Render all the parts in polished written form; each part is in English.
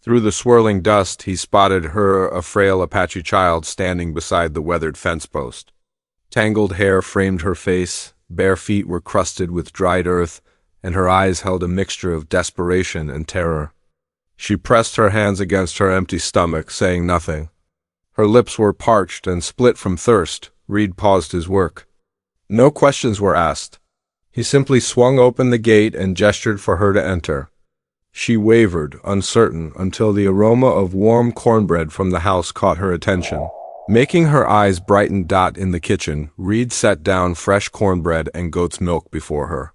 Through the swirling dust, he spotted her, a frail Apache child standing beside the weathered fence post. Tangled hair framed her face, bare feet were crusted with dried earth, and her eyes held a mixture of desperation and terror. She pressed her hands against her empty stomach, saying nothing. Her lips were parched and split from thirst. Reed paused his work. No questions were asked. He simply swung open the gate and gestured for her to enter. She wavered, uncertain, until the aroma of warm cornbread from the house caught her attention. Making her eyes brighten. In the kitchen, Reed set down fresh cornbread and goat's milk before her.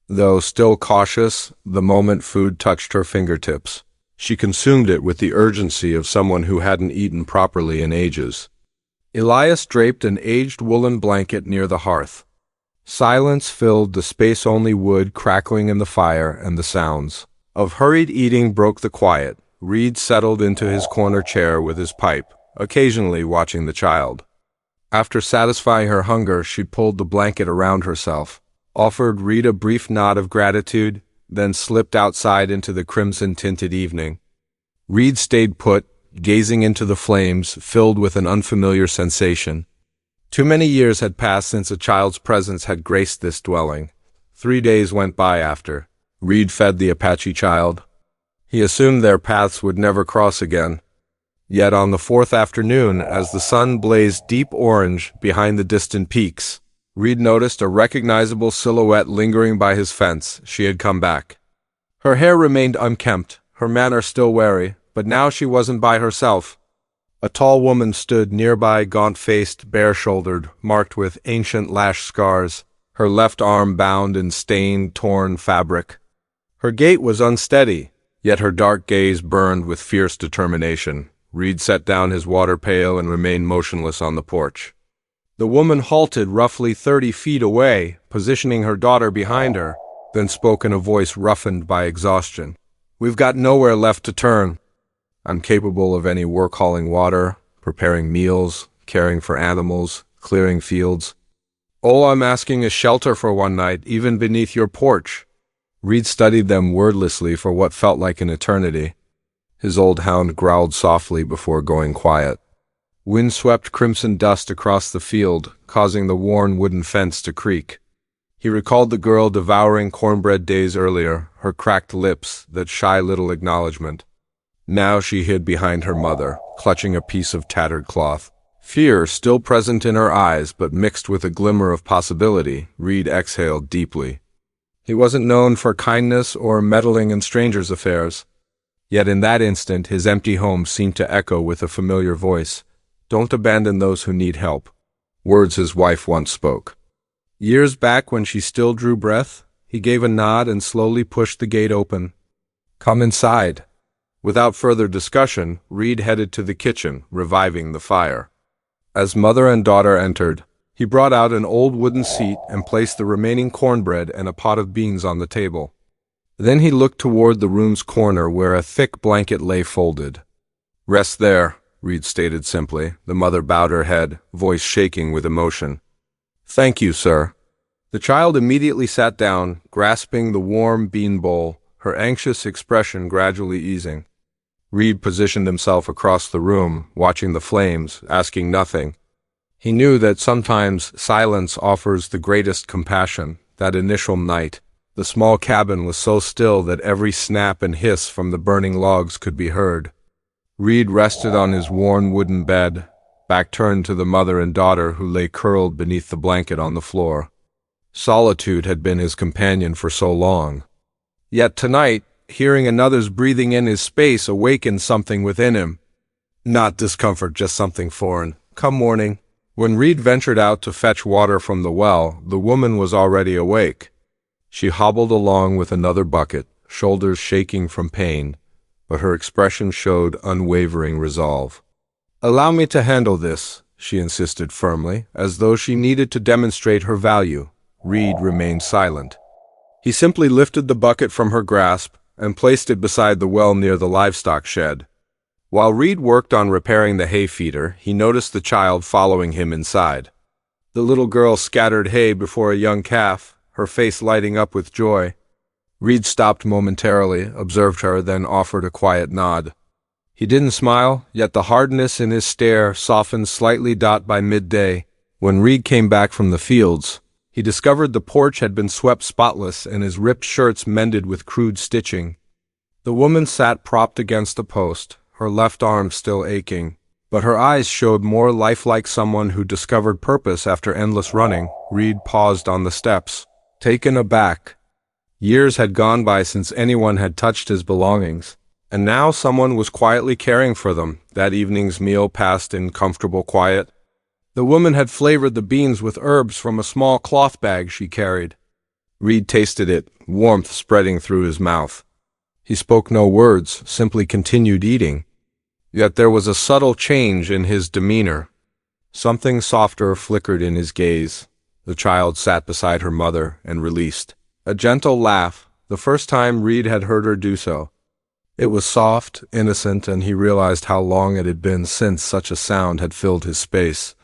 Though still cautious, the moment food touched her fingertips, she consumed it with the urgency of someone who hadn't eaten properly in ages. Elias draped an aged woolen blanket near the hearth. Silence filled the space, only wood crackling in the fire and the sounds of hurried eating broke the quiet. Reed settled into his corner chair with his pipe, occasionally watching the child. After satisfying her hunger, she pulled the blanket around herself, offered Reed a brief nod of gratitude, then slipped outside into the crimson-tinted evening. Reed stayed put, gazing into the flames, filled with an unfamiliar sensation. Too many years had passed since a child's presence had graced this dwelling. 3 days went by after Reed fed the Apache child. He assumed their paths would never cross again. Yet on the fourth afternoon, as the sun blazed deep orange behind the distant peaks, Reed noticed a recognizable silhouette lingering by his fence. She had come back. Her hair remained unkempt, her manner still wary, but now she wasn't by herself. A tall woman stood nearby, gaunt-faced, bare-shouldered, marked with ancient lash scars, her left arm bound in stained, torn fabric. Her gait was unsteady, yet her dark gaze burned with fierce determination. Reed set down his water pail and remained motionless on the porch. The woman halted roughly 30 feet away, positioning her daughter behind her, then spoke in a voice roughened by exhaustion. "We've got nowhere left to turn. I'm capable of any work, hauling water, preparing meals, caring for animals, clearing fields. All I'm asking is shelter for one night, even beneath your porch." Reed studied them wordlessly for what felt like an eternity. His old hound growled softly before going quiet. Wind swept crimson dust across the field, causing the worn wooden fence to creak. He recalled the girl devouring cornbread days earlier, her cracked lips, that shy little acknowledgement. Now she hid behind her mother, clutching a piece of tattered cloth. Fear still present in her eyes, but mixed with a glimmer of possibility. Reed exhaled deeply. He wasn't known for kindness or meddling in strangers' affairs. Yet in that instant, his empty home seemed to echo with a familiar voice. "Don't abandon those who need help." Words his wife once spoke. Years back, when she still drew breath, he gave a nod and slowly pushed the gate open. "Come inside." Without further discussion, Reed headed to the kitchen, reviving the fire. As mother and daughter entered, he brought out an old wooden seat and placed the remaining cornbread and a pot of beans on the table. Then he looked toward the room's corner where a thick blanket lay folded. "Rest there," Reed stated simply. The mother bowed her head, voice shaking with emotion. "Thank you, sir." The child immediately sat down, grasping the warm bean bowl, her anxious expression gradually easing. Reed positioned himself across the room, watching the flames, asking nothing. He knew that sometimes silence offers the greatest compassion. That initial night, the small cabin was so still that every snap and hiss from the burning logs could be heard. Reed rested on his worn wooden bed, back turned to the mother and daughter who lay curled beneath the blanket on the floor. Solitude had been his companion for so long. Yet tonight, hearing another's breathing in his space awakened something within him. Not discomfort, just something foreign. Come morning. When Reed ventured out to fetch water from the well, the woman was already awake. She hobbled along with another bucket, shoulders shaking from pain, but her expression showed unwavering resolve. "Allow me to handle this," she insisted firmly, as though she needed to demonstrate her value. Reed remained silent. He simply lifted the bucket from her grasp and placed it beside the well near the livestock shed. While Reed worked on repairing the hay feeder, he noticed the child following him inside. The little girl scattered hay before a young calf, her face lighting up with joy. Reed stopped momentarily, observed her, then offered a quiet nod. He didn't smile, yet the hardness in his stare softened slightly. By midday, when Reed came back from the fields, he discovered the porch had been swept spotless and his ripped shirts mended with crude stitching. The woman sat propped against a post, her left arm still aching, but her eyes showed more lifelike someone who discovered purpose after endless running. Reed paused on the steps, taken aback. Years had gone by since anyone had touched his belongings, and now someone was quietly caring for them. That evening's meal passed in comfortable quiet. The woman had flavored the beans with herbs from a small cloth bag she carried. Reed tasted it, warmth spreading through his mouth. He spoke no words, simply continued eating. Yet there was a subtle change in his demeanor. Something softer flickered in his gaze. The child sat beside her mother and released a gentle laugh, the first time Reed had heard her do so. It was soft, innocent, and he realized how long it had been since such a sound had filled his space.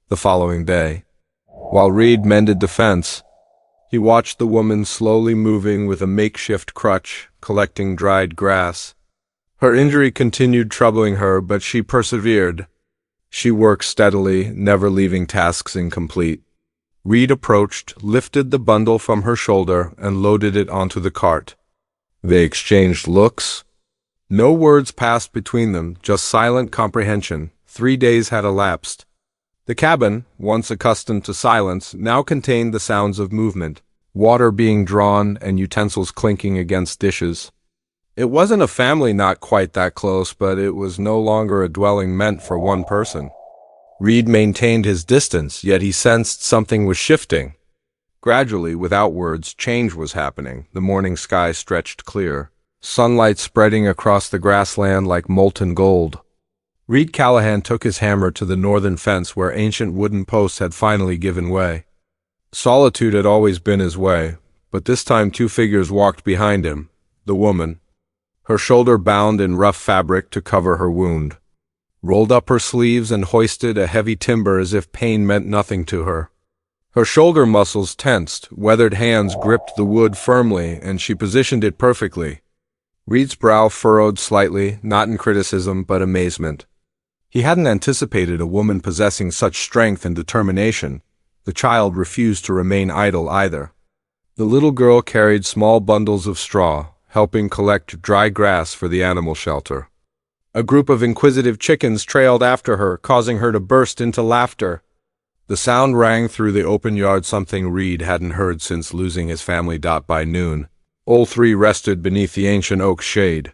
The following day, while Reed mended the fence, he watched the woman slowly moving with a makeshift crutch, collecting dried grass. Her injury continued troubling her, but she persevered. She worked steadily, never leaving tasks incomplete. Reed approached, lifted the bundle from her shoulder, and loaded it onto the cart. They exchanged looks. No words passed between them, just silent comprehension. 3 days had elapsed. The cabin, once accustomed to silence, now contained the sounds of movement, water being drawn and utensils clinking against dishes. It wasn't a family not quite that close, but it was no longer a dwelling meant for one person. Reed maintained his distance, yet he sensed something was shifting. Gradually, without words, change was happening. The morning sky stretched clear, sunlight spreading across the grassland like molten gold. Reed Callahan took his hammer to the northern fence where ancient wooden posts had finally given way. Solitude had always been his way, but this time 2 figures walked behind him. The woman, her shoulder bound in rough fabric to cover her wound, rolled up her sleeves and hoisted a heavy timber as if pain meant nothing to her. Her shoulder muscles tensed, weathered hands gripped the wood firmly, and she positioned it perfectly. Reed's brow furrowed slightly, not in criticism but amazement. He hadn't anticipated a woman possessing such strength and determination. The child refused to remain idle either. The little girl carried small bundles of straw, helping collect dry grass for the animal shelter. A group of inquisitive chickens trailed after her, causing her to burst into laughter. The sound rang through the open yard, something Reed hadn't heard since losing his family. By noon, all 3 rested beneath the ancient oak shade.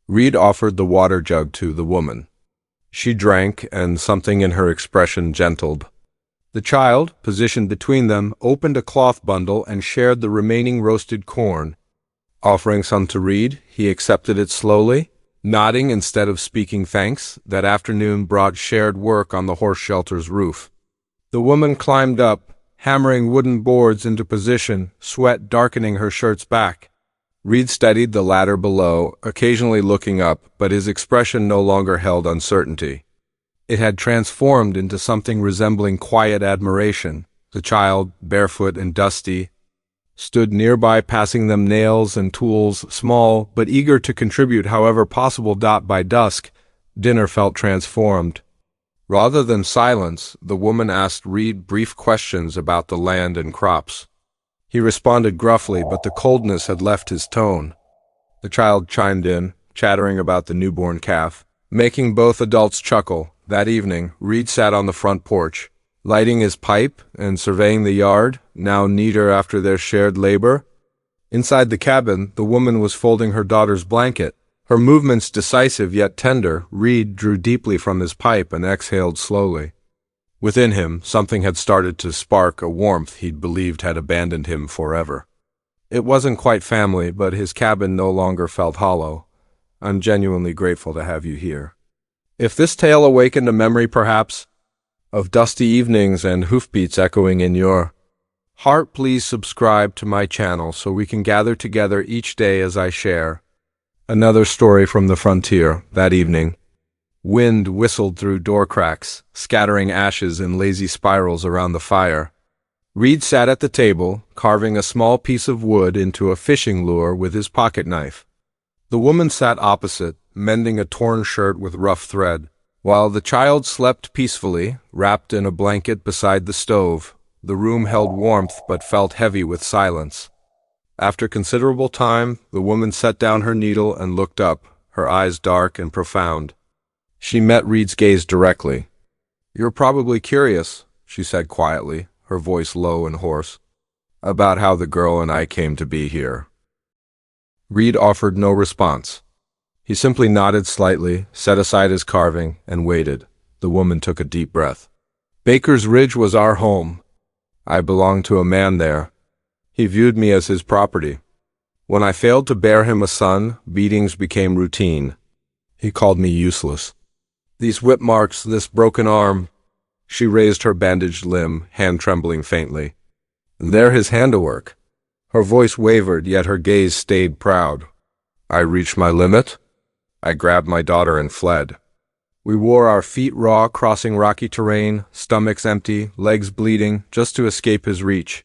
Reed offered the water jug to the woman. She drank, and something in her expression gentled. The child, positioned between them, opened a cloth bundle and shared the remaining roasted corn. Offering some to Reed, he accepted it slowly, nodding instead of speaking thanks. That afternoon brought shared work on the horse shelter's roof. The woman climbed up, hammering wooden boards into position, sweat darkening her shirt's back. Reed steadied the ladder below, occasionally looking up, but his expression no longer held uncertainty. It had transformed into something resembling quiet admiration. The child, barefoot and dusty, stood nearby, passing them nails and tools, small but eager to contribute however possible. By dusk, dinner felt transformed. Rather than silence, the woman asked Reed brief questions about the land and crops. He responded gruffly, but the coldness had left his tone. The child chimed in, chattering about the newborn calf, making both adults chuckle. That evening, Reed sat on the front porch, lighting his pipe and surveying the yard, now neater after their shared labor. Inside the cabin, the woman was folding her daughter's blanket, her movements decisive yet tender. Reed drew deeply from his pipe and exhaled slowly. Within him, something had started to spark, a warmth he'd believed had abandoned him forever. It wasn't quite family, but his cabin no longer felt hollow. I'm genuinely grateful to have you here. If this tale awakened a memory, perhaps, of dusty evenings and hoofbeats echoing in your heart, please subscribe to my channel so we can gather together each day as I share another story from the frontier. That evening, wind whistled through door cracks, scattering ashes in lazy spirals around the fire. Reed sat at the table, carving a small piece of wood into a fishing lure with his pocket knife. The woman sat opposite, mending a torn shirt with rough thread. While the child slept peacefully, wrapped in a blanket beside the stove, the room held warmth but felt heavy with silence. After considerable time, the woman set down her needle and looked up, her eyes dark and profound. She met Reed's gaze directly. "You're probably curious," she said quietly, her voice low and hoarse, "about how the girl and I came to be here." Reed offered no response. He simply nodded slightly, set aside his carving, and waited. The woman took a deep breath. "Baker's Ridge was our home. I belonged to a man there. He viewed me as his property. When I failed to bear him a son, beatings became routine. He called me useless. These whip marks, this broken arm—" She raised her bandaged limb, hand trembling faintly. "They're his handiwork." Her voice wavered, yet her gaze stayed proud. "I reached my limit. I grabbed my daughter and fled. We wore our feet raw, crossing rocky terrain, stomachs empty, legs bleeding, just to escape his reach."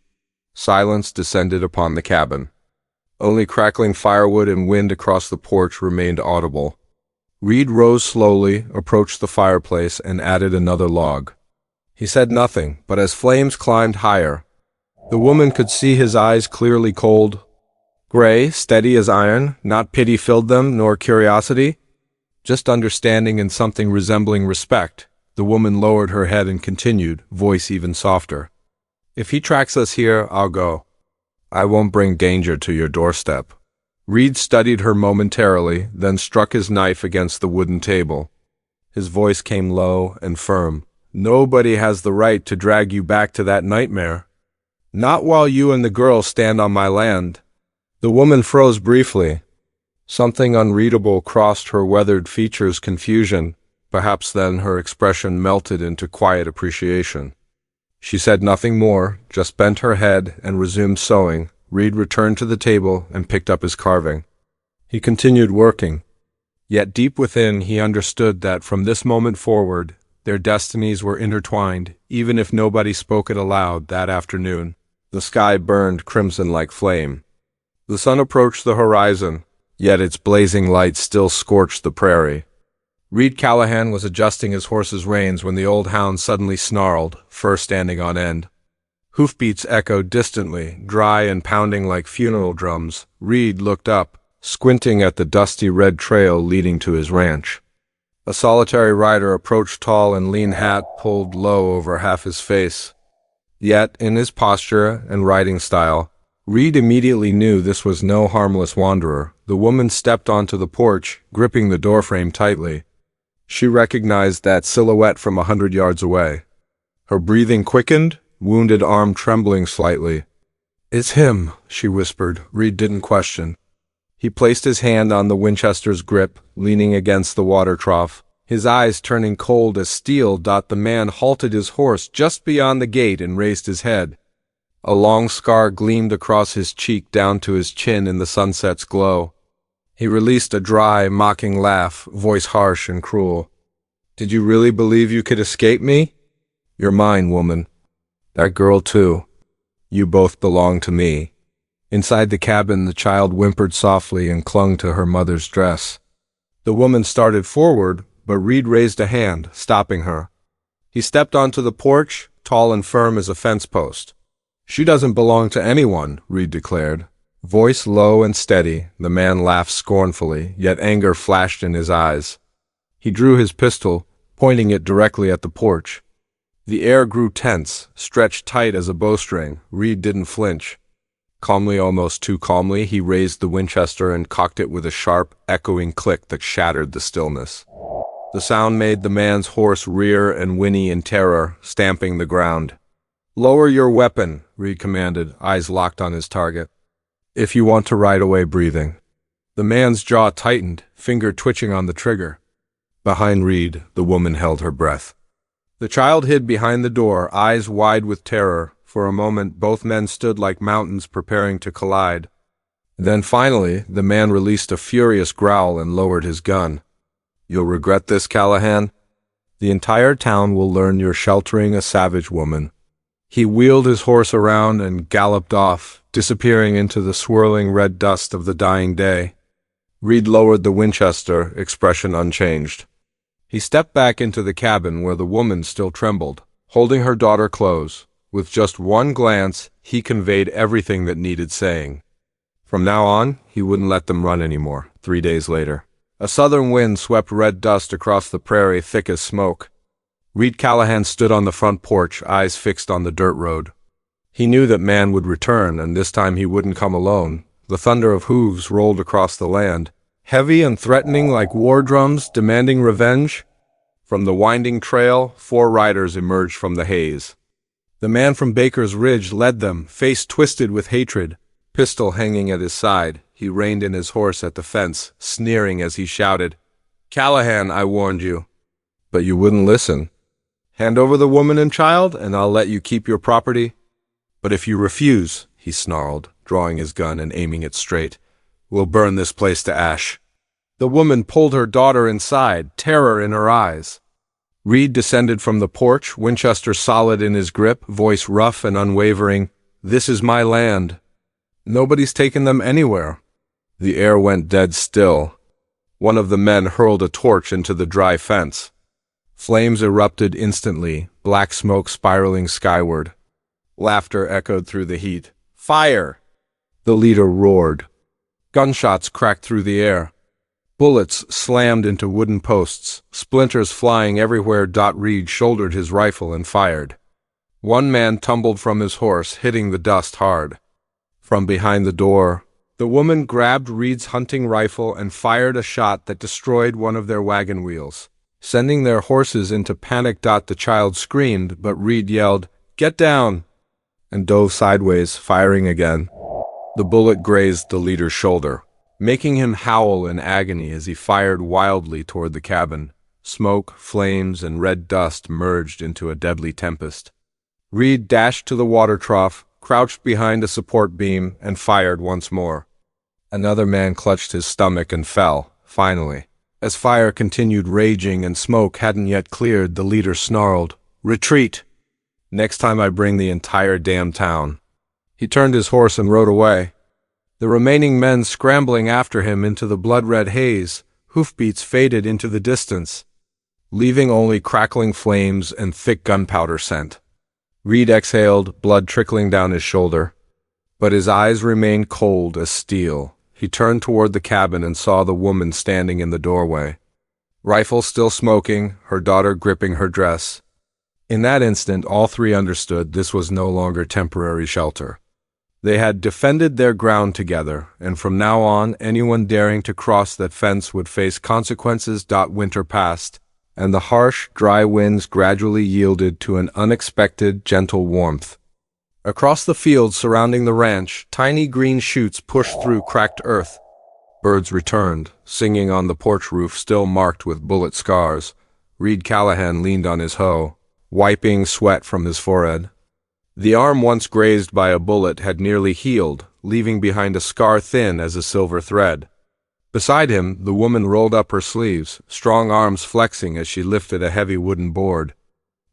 Silence descended upon the cabin. Only crackling firewood and wind across the porch remained audible. Reed rose slowly, approached the fireplace, and added another log. He said nothing, but as flames climbed higher, the woman could see his eyes clearly cold. Gray, steady as iron, not pity filled them, nor curiosity, just understanding and something resembling respect. The woman lowered her head and continued, voice even softer. "If he tracks us here, I'll go. I won't bring danger to your doorstep." Reed studied her momentarily, then struck his knife against the wooden table. His voice came low and firm. "Nobody has the right to drag you back to that nightmare. Not while you and the girl stand on my land." The woman froze briefly. Something unreadable crossed her weathered features, confusion. Perhaps then her expression melted into quiet appreciation. She said nothing more, just bent her head and resumed sewing. Reed returned to the table and picked up his carving. He continued working. Yet deep within he understood that from this moment forward, their destinies were intertwined, even if nobody spoke it aloud that afternoon. The sky burned crimson like flame. The sun approached the horizon, yet its blazing light still scorched the prairie. Reed Callahan was adjusting his horse's reins when the old hound suddenly snarled, fur standing on end. Hoofbeats echoed distantly, dry and pounding like funeral drums. Reed looked up, squinting at the dusty red trail leading to his ranch. A solitary rider approached, tall and lean, hat pulled low over half his face. Yet, in his posture and riding style, Reed immediately knew this was no harmless wanderer. The woman stepped onto the porch, gripping the doorframe tightly. She recognized that silhouette from 100 yards away. Her breathing quickened, wounded arm trembling slightly. "It's him," she whispered. Reed didn't question. He placed his hand on the Winchester's grip, leaning against the water trough. His eyes turning cold as steel. The man halted his horse just beyond the gate and raised his head. A long scar gleamed across his cheek down to his chin in the sunset's glow. He released a dry, mocking laugh, voice harsh and cruel. "Did you really believe you could escape me? You're mine, woman. That girl, too. You both belong to me." Inside the cabin, the child whimpered softly and clung to her mother's dress. The woman started forward, but Reed raised a hand, stopping her. He stepped onto the porch, tall and firm as a fence post. "She doesn't belong to anyone," Reed declared. Voice low and steady, the man laughed scornfully, yet anger flashed in his eyes. He drew his pistol, pointing it directly at the porch. The air grew tense, stretched tight as a bowstring. Reed didn't flinch. Calmly, almost too calmly, he raised the Winchester and cocked it with a sharp, echoing click that shattered the stillness. The sound made the man's horse rear and whinny in terror, stamping the ground. "Lower your weapon," Reed commanded, eyes locked on his target. "If you want to ride away breathing." The man's jaw tightened, finger twitching on the trigger. Behind Reed, the woman held her breath. The child hid behind the door, eyes wide with terror. For a moment, both men stood like mountains preparing to collide. Then finally, the man released a furious growl and lowered his gun. "You'll regret this, Callahan. The entire town will learn you're sheltering a savage woman." He wheeled his horse around and galloped off, disappearing into the swirling red dust of the dying day. Reed lowered the Winchester, expression unchanged. He stepped back into the cabin where the woman still trembled, holding her daughter close. With just one glance, he conveyed everything that needed saying. From now on, he wouldn't let them run anymore. 3 days later, a southern wind swept red dust across the prairie, thick as smoke. Reed Callahan stood on the front porch, eyes fixed on the dirt road. He knew that man would return, and this time he wouldn't come alone. The thunder of hooves rolled across the land, heavy and threatening like war drums demanding revenge. From the winding trail, 4 riders emerged from the haze. The man from Baker's Ridge led them, face twisted with hatred, pistol hanging at his side. He reined in his horse at the fence, sneering as he shouted, "Callahan, I warned you." "But you wouldn't listen." "Hand over the woman and child, and I'll let you keep your property." "But if you refuse," he snarled, drawing his gun and aiming it straight, "we'll burn this place to ash." The woman pulled her daughter inside, terror in her eyes. Reed descended from the porch, Winchester solid in his grip, voice rough and unwavering. "This is my land. Nobody's taken them anywhere." The air went dead still. One of the men hurled a torch into the dry fence. Flames erupted instantly, black smoke spiraling skyward. Laughter echoed through the heat. "Fire!" The leader roared. Gunshots cracked through the air. Bullets slammed into wooden posts, splinters flying everywhere. Reed shouldered his rifle and fired. One man tumbled from his horse, hitting the dust hard. From behind the door, the woman grabbed Reed's hunting rifle and fired a shot that destroyed one of their wagon wheels, sending their horses into panic. The child screamed, but Reed yelled, "Get down!" and dove sideways, firing again. The bullet grazed the leader's shoulder, making him howl in agony as he fired wildly toward the cabin. Smoke, flames, and red dust merged into a deadly tempest. Reed dashed to the water trough, crouched behind a support beam, and fired once more. Another man clutched his stomach and fell, finally. As fire continued raging and smoke hadn't yet cleared, the leader snarled, "Retreat! Next time I bring the entire damn town." He turned his horse and rode away. The remaining men scrambling after him into the blood-red haze, hoofbeats faded into the distance, leaving only crackling flames and thick gunpowder scent. Reed exhaled, blood trickling down his shoulder, but his eyes remained cold as steel. He turned toward the cabin and saw the woman standing in the doorway, rifle still smoking, her daughter gripping her dress. In that instant, all 3 understood this was no longer temporary shelter. They had defended their ground together, and from now on, anyone daring to cross that fence would face consequences. Winter passed, and the harsh, dry winds gradually yielded to an unexpected, gentle warmth. Across the fields surrounding the ranch, tiny green shoots pushed through cracked earth. Birds returned, singing on the porch roof still marked with bullet scars. Reed Callahan leaned on his hoe, wiping sweat from his forehead. The arm once grazed by a bullet had nearly healed, leaving behind a scar thin as a silver thread. Beside him, the woman rolled up her sleeves, strong arms flexing as she lifted a heavy wooden board,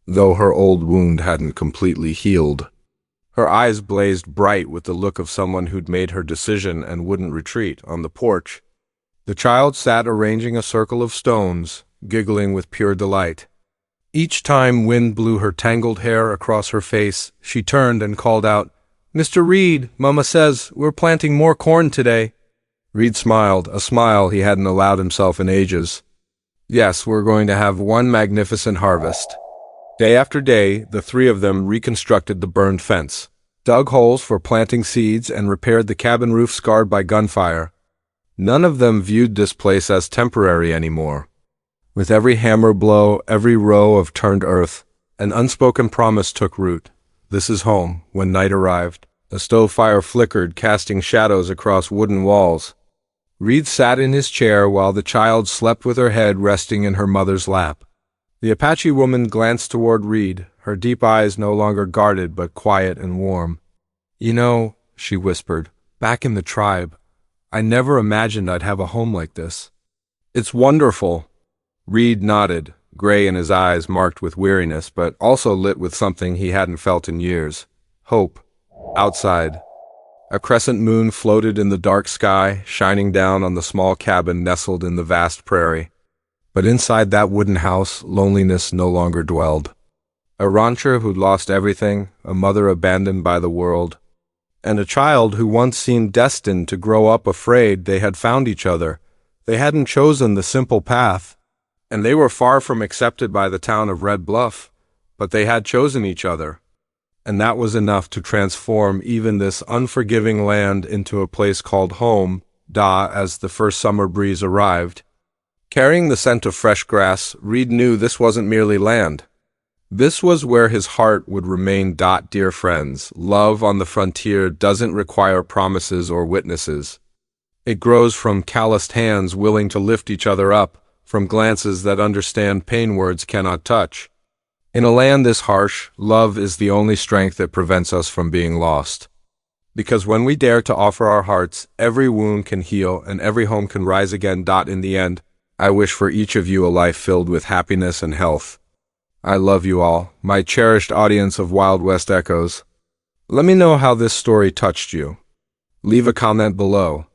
though her old wound hadn't completely healed. Her eyes blazed bright with the look of someone who'd made her decision and wouldn't retreat. On the porch, the child sat arranging a circle of stones, giggling with pure delight. Each time wind blew her tangled hair across her face, she turned and called out, "Mr. Reed, Mama says we're planting more corn today." Reed smiled, a smile he hadn't allowed himself in ages. "Yes, we're going to have one magnificent harvest." Day after day, the 3 of them reconstructed the burned fence, dug holes for planting seeds, and repaired the cabin roof scarred by gunfire. None of them viewed this place as temporary anymore. With every hammer blow, every row of turned earth, an unspoken promise took root. This is home. When night arrived, a stove fire flickered, casting shadows across wooden walls. Reed sat in his chair while the child slept with her head resting in her mother's lap. The Apache woman glanced toward Reed, her deep eyes no longer guarded but quiet and warm. "You know," she whispered, "back in the tribe, I never imagined I'd have a home like this." "It's wonderful." Reed nodded, gray in his eyes marked with weariness, but also lit with something he hadn't felt in years. Hope. Outside. A crescent moon floated in the dark sky, shining down on the small cabin nestled in the vast prairie. But inside that wooden house, loneliness no longer dwelled. A rancher who'd lost everything, a mother abandoned by the world, and a child who once seemed destined to grow up afraid they had found each other. They hadn't chosen the simple path, and they were far from accepted by the town of Red Bluff, but they had chosen each other. And that was enough to transform even this unforgiving land into a place called home, as the first summer breeze arrived. Carrying the scent of fresh grass, Reed knew this wasn't merely land. This was where his heart would remain. Dear friends, love on the frontier doesn't require promises or witnesses. It grows from calloused hands willing to lift each other up, from glances that understand pain words cannot touch. In a land this harsh, love is the only strength that prevents us from being lost. Because when we dare to offer our hearts, every wound can heal and every home can rise again. In the end, I wish for each of you a life filled with happiness and health. I love you all, my cherished audience of Wild West Echoes. Let me know how this story touched you. Leave a comment below.